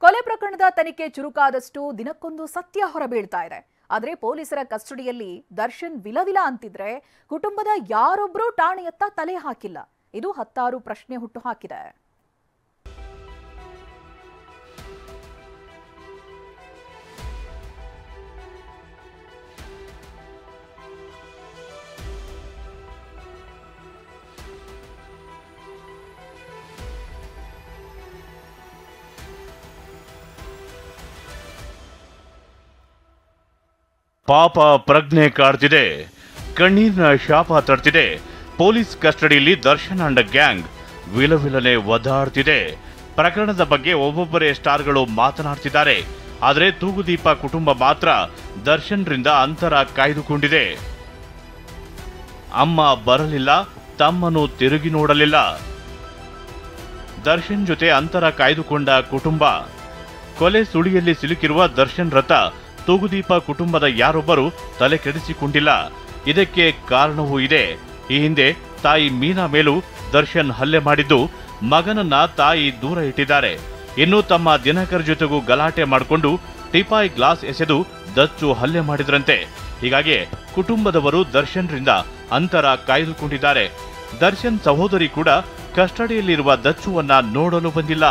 ಕೊಲೆ ಪ್ರಕರಣದ ತನಿಖೆ ಚುರುಕಾದಷ್ಟು ದಿನಕ್ಕೊಂದು ಸತ್ಯ ಹೊರಬೀಳ್ತಾ ಇದೆ. ಆದರೆ ಪೊಲೀಸರ ಕಸ್ಟಡಿಯಲ್ಲಿ ದರ್ಶನ್ ವಿಲವಿಲ ಅಂತಿದ್ರೆ ಕುಟುಂಬದ ಯಾರೊಬ್ಬರೂ ಠಾಣೆಯತ್ತ ತಲೆ ಹಾಕಿಲ್ಲ. ಇದು ಹತ್ತಾರು ಪ್ರಶ್ನೆ ಹುಟ್ಟುಹಾಕಿದೆ. ಪಾಪ ಪ್ರಜ್ಞೆ ಕಾಡ್ತಿದೆ, ಕಣ್ಣೀರಿನ ಶಾಪ ತಡ್ತಿದೆ. ಪೊಲೀಸ್ ಕಸ್ಟಡಿಯಲ್ಲಿ ದರ್ಶನ್ ಅಂಡ್ ಗ್ಯಾಂಗ್ ವಿಲವಿಲನೆ ಒದ್ದಾಡ್ತಿದೆ. ಪ್ರಕರಣದ ಬಗ್ಗೆ ಒಬ್ಬೊಬ್ಬರೇ ಸ್ಟಾರ್ಗಳು ಮಾತನಾಡ್ತಿದ್ದಾರೆ. ಆದರೆ ತೂಗುದೀಪ ಕುಟುಂಬ ಮಾತ್ರ ದರ್ಶನ್ರಿಂದ ಅಂತರ ಕಾಯ್ದುಕೊಂಡಿದೆ. ಅಮ್ಮ ಬರಲಿಲ್ಲ, ತಮ್ಮನು ತಿರುಗಿ ನೋಡಲಿಲ್ಲ. ದರ್ಶನ್ ಜೊತೆ ಅಂತರ ಕಾಯ್ದುಕೊಂಡ ಕುಟುಂಬ. ಕೊಲೆ ಸುಳಿಯಲ್ಲಿ ಸಿಲುಕಿರುವ ದರ್ಶನ್ ರಥ ತೂಗುದೀಪ ಕುಟುಂಬದ ಯಾರೊಬ್ಬರು ತಲೆ ಕೆಡಿಸಿಕೊಂಡಿಲ್ಲ. ಇದಕ್ಕೆ ಕಾರಣವೂ ಇದೆ. ಈ ಹಿಂದೆ ತಾಯಿ ಮೀನಾ ಮೇಲೂ ದರ್ಶನ್ ಹಲ್ಲೆ ಮಾಡಿದ್ದು, ಮಗನನ್ನ ತಾಯಿ ದೂರ ಇಟ್ಟಿದ್ದಾರೆ. ಇನ್ನು ತಮ್ಮ ದಿನಕರ್ ಜೊತೆಗೂ ಗಲಾಟೆ ಮಾಡಿಕೊಂಡು ಟಿಪಾಯ್ ಗ್ಲಾಸ್ ಎಸೆದು ದಚ್ಚು ಹಲ್ಲೆ ಮಾಡಿದ್ರಂತೆ. ಹೀಗಾಗಿ ಕುಟುಂಬದವರು ದರ್ಶನ್ರಿಂದ ಅಂತರ ಕಾಯ್ದುಕೊಂಡಿದ್ದಾರೆ. ದರ್ಶನ್ ಸಹೋದರಿ ಕೂಡ ಕಸ್ಟಡಿಯಲ್ಲಿರುವ ದಚ್ಚುವನ್ನ ನೋಡಲು ಬಂದಿಲ್ಲ.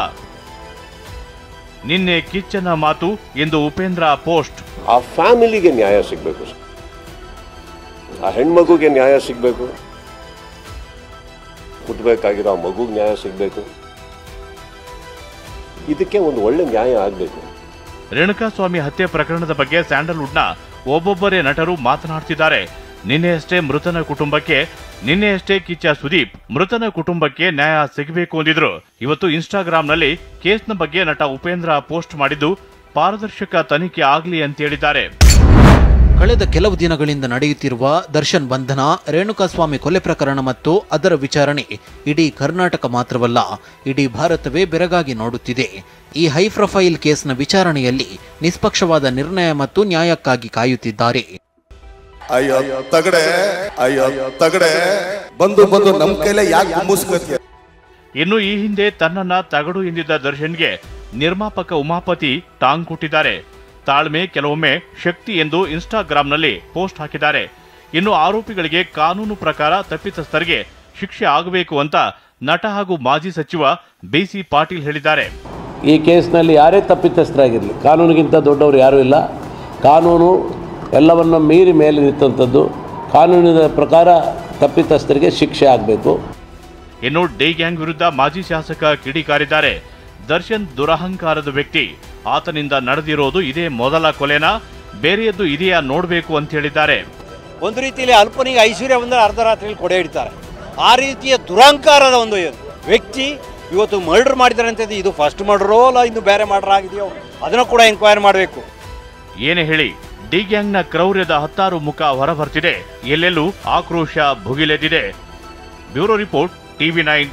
ನಿನ್ನೆ ಕಿಚ್ಚನ ಮಾತು, ಎಂದು ಉಪೇಂದ್ರ ಪೋಸ್ಟ್. ಆ ಫ್ಯಾಮಿಲಿಗೆ ನ್ಯಾಯ ಸಿಗಬೇಕು, ಆ ಹೆಣ್ಮಗುಗೆ ನ್ಯಾಯ ಸಿಗಬೇಕು, ಹುಟ್ಟಬೇಕಾಗಿರೋ ಆ ಮಗುಗೆ ನ್ಯಾಯ ಸಿಗಬೇಕು. ಇದಕ್ಕೆ ಒಂದು ಒಳ್ಳೆ ನ್ಯಾಯ ಆಗಬೇಕು. ರೇಣುಕಾಸ್ವಾಮಿ ಹತ್ಯೆ ಪ್ರಕರಣದ ಬಗ್ಗೆ ಸ್ಯಾಂಡಲ್ವುಡ್ನ ಒಬ್ಬೊಬ್ಬರೇ ನಟರು ಮಾತನಾಡ್ತಿದ್ದಾರೆ. ನಿನ್ನೆಯಷ್ಟೇ ಕಿಚ್ಚ ಸುದೀಪ್ ಮೃತನ ಕುಟುಂಬಕ್ಕೆ ನ್ಯಾಯ ಸಿಗಬೇಕು ಅಂದಿದ್ರು. ಇವತ್ತು ಇನ್ಸ್ಟಾಗ್ರಾಂನಲ್ಲಿ ಕೇಸ್ನ ಬಗ್ಗೆ ನಟ ಉಪೇಂದ್ರ ಪೋಸ್ಟ್ ಮಾಡಿದ್ದು, ಪಾರದರ್ಶಕ ತನಿಖೆ ಆಗಲಿ ಅಂತ ಹೇಳಿದ್ದಾರೆ. ಕಳೆದ ಕೆಲವು ದಿನಗಳಿಂದ ನಡೆಯುತ್ತಿರುವ ದರ್ಶನ್ ಬಂಧನ, ರೇಣುಕಾಸ್ವಾಮಿ ಕೊಲೆ ಪ್ರಕರಣ ಮತ್ತು ಅದರ ವಿಚಾರಣೆ ಇಡೀ ಕರ್ನಾಟಕ ಮಾತ್ರವಲ್ಲ, ಇಡೀ ಭಾರತವೇ ಬೆರಗಾಗಿ ನೋಡುತ್ತಿದೆ. ಈ ಹೈ ಪ್ರೊಫೈಲ್ ಕೇಸ್ನ ವಿಚಾರಣೆಯಲ್ಲಿ ನಿಷ್ಪಕ್ಷವಾದ ನಿರ್ಣಯ ಮತ್ತು ನ್ಯಾಯಕ್ಕಾಗಿ ಕಾಯುತ್ತಿದ್ದಾರೆ. ಇನ್ನು ಈ ಹಿಂದೆ ತನ್ನನ್ನ ತಗಡು ಎಂದಿದ್ದ ದರ್ಶನ್ಗೆ ನಿರ್ಮಾಪಕ ಉಮಾಪತಿ ಟಾಂಗ್ ಕೊಟ್ಟಿದ್ದಾರೆ. ತಾಳ್ಮೆ ಕೆಲವೊಮ್ಮೆ ಶಕ್ತಿ ಎಂದು ಇನ್ಸ್ಟಾಗ್ರಾಂನಲ್ಲಿ ಪೋಸ್ಟ್ ಹಾಕಿದ್ದಾರೆ. ಇನ್ನು ಆರೋಪಿಗಳಿಗೆ ಕಾನೂನು ಪ್ರಕಾರ ತಪ್ಪಿತಸ್ಥರಿಗೆ ಶಿಕ್ಷೆ ಆಗಬೇಕು ಅಂತ ನಟ ಹಾಗೂ ಮಾಜಿ ಸಚಿವ ಬಿಸಿ ಪಾಟೀಲ್ ಹೇಳಿದ್ದಾರೆ. ಈ ಕೇಸ್ನಲ್ಲಿ ಯಾರೇ ತಪ್ಪಿತಸ್ಥರಾಗಿರಲಿ, ಕಾನೂನಿಗಿಂತ ದೊಡ್ಡವರು ಯಾರೂ ಇಲ್ಲ. ಕಾನೂನು ಎಲ್ಲವನ್ನು ಮೀರಿ ಮೇಲೆ ನಿಂತಂಥದ್ದು. ಕಾನೂನಿನ ಪ್ರಕಾರ ತಪ್ಪಿತಸ್ಥರಿಗೆ ಶಿಕ್ಷೆ ಆಗಬೇಕು. ಇನ್ನು ಡಿ ಗ್ಯಾಂಗ್ ವಿರುದ್ಧ ಮಾಜಿ ಶಾಸಕ ಕಿಡಿಕಾರಿದ್ದಾರೆ. ದರ್ಶನ್ ದುರಹಂಕಾರದ ವ್ಯಕ್ತಿ, ಆತನಿಂದ ನಡೆದಿರೋದು ಇದೇ ಮೊದಲ ಕೊಲೆನಾ, ಬೇರೆಯದ್ದು ಇದೆಯಾ ನೋಡಬೇಕು ಅಂತ ಹೇಳಿದ್ದಾರೆ. ಒಂದು ರೀತಿಯಲ್ಲಿ ಅಲ್ಪನಿಗೆ ಐಶ್ವರ್ಯ ಬಂದರೆ ಅರ್ಧ ರಾತ್ರಿಯಲ್ಲಿ ಕೊಡೆ ಹಿಡಿತಾರೆ. ಆ ರೀತಿಯ ದುರಹಂಕಾರದ ಒಂದು ವ್ಯಕ್ತಿ ಇವತ್ತು ಮರ್ಡರ್ ಮಾಡಿದ್ದಾರೆ ಅಂತ. ಇದು ಫಸ್ಟ್ ಮರ್ಡರೋ ಅಲ್ಲ ಇನ್ನು ಬೇರೆ ಮರ್ಡರ್ ಆಗಿದೆಯೋ ಅದನ್ನು ಕೂಡ ಎಂಕ್ವೈರಿ ಮಾಡಬೇಕು. ಏನೇ ಹೇಳಿ, ಡಿ ಗ್ಯಾಂಗ್ನ ಕ್ರೌರ್ಯದ ಹತ್ತಾರು ಮುಖ ಹೊರಬರ್ತಿದೆ. ಎಲ್ಲೆಲ್ಲೂ ಆಕ್ರೋಶ ಭುಗಿಲೆದಿದೆ. Bureau report, TV9.